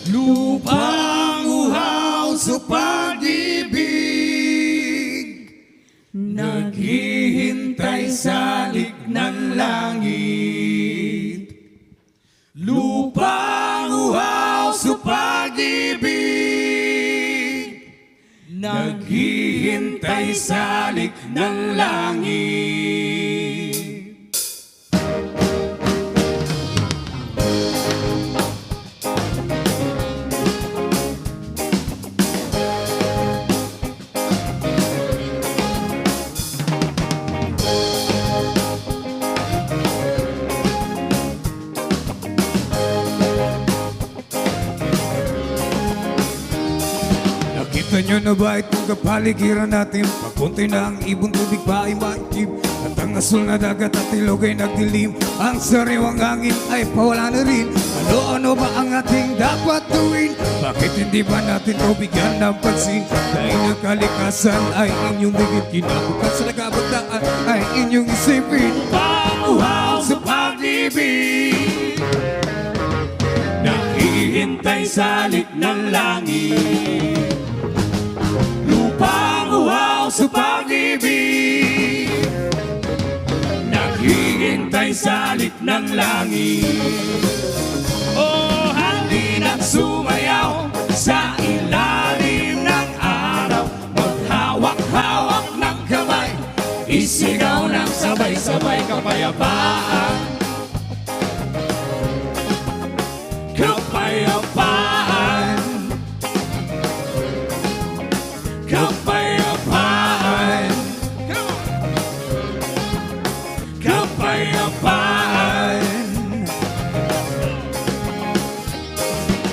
Lupang uhaw sa pag-ibig, naghihintay sa lik ng langit. Lupang uhaw sa pag-ibig, naghihintay sa lik ng langit. Nakita nyo na ba itong kapaligiran natin? Pagpunti na ang ibon, tubig pa ay maikip, at ang asul na dagat at ilog ay nagdilim. Ang sariwang hangin ay pawala na rin. Ano-ano ba ang ating dapat gawin? Bakit hindi ba natin ito bigyan ng pansin? Dahil ang kalikasan ay inyong digit, kinabukas sa nagkabataan ay inyong isipin. Panguhaw sa pag-ibig, naghihintay sa lik ng langit. Lupang uhaw sa pag-ibig, naghihintay sa lik ng langit. Oh, halina't sumayaw sa ilalim ng araw, maghawak-hawak ng kamay, isigaw ng sabay-sabay kapayapaan. Kapayapaan, kapayapaan, kapayapaan.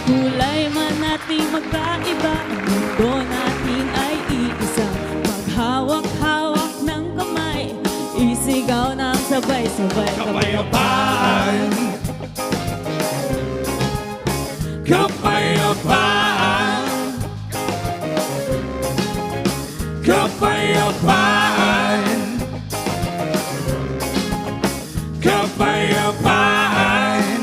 Kulay man nating magkaiba, ang mundo natin ay iisa. Maghawak-hawak ng kamay, isigaw ng sabay-sabay Kapayapaan, kapayapaan, kapayapaan, kapayapaan.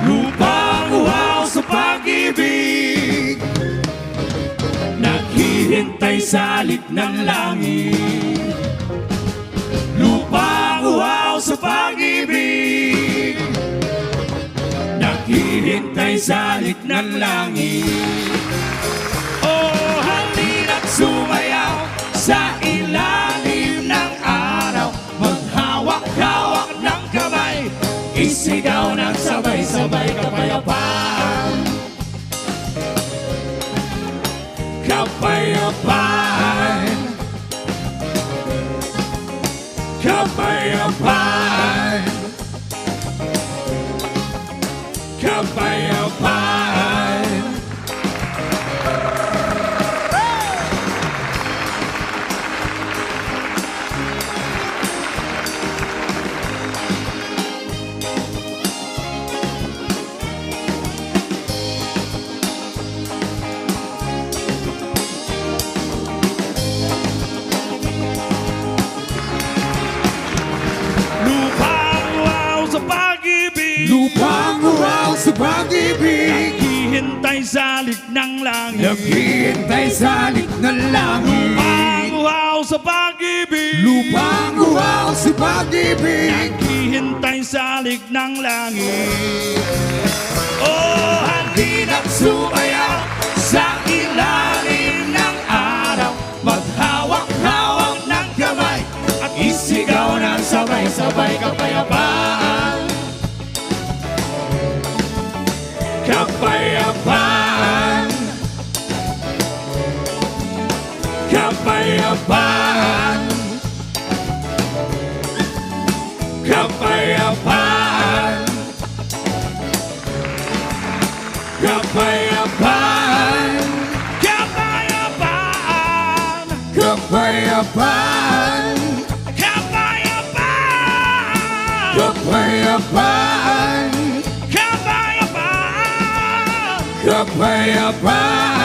Lupang uhaw sa pag-ibig, naghihintay sa lik ng langit. Lupang uhaw sa pag-ibig, naghihintay sa lik ng langit. Oh, halina't sumayaw sa ilalim ng araw, maghawak-hawak ng kamay, isigaw ng sabay-sabay kapayapaan. Kapayapaan, kapayapaan, kapayapaan. Lupang uhaw sa pag-ibig, lupang uhaw sa pag-ibig, Naghihintay sa lik ng langit. naghihintay sa lik ng langit. Lupang uhaw sa pag-ibig. Lupang uhaw sa pag-ibig, Naghihintay sa lik ng langit. Oh, halina't sumayaw sa ilalim ng araw, maghawak-hawak ng kamay, at isigaw ng sabay-sabay kapayapaan. Kapayapaan, kapayapaan, kapayapaan, kapayapaan, kapayapaan. Kapayapaan, Kapayapaan, kapayapaan, kapayapaan, kapayapaan.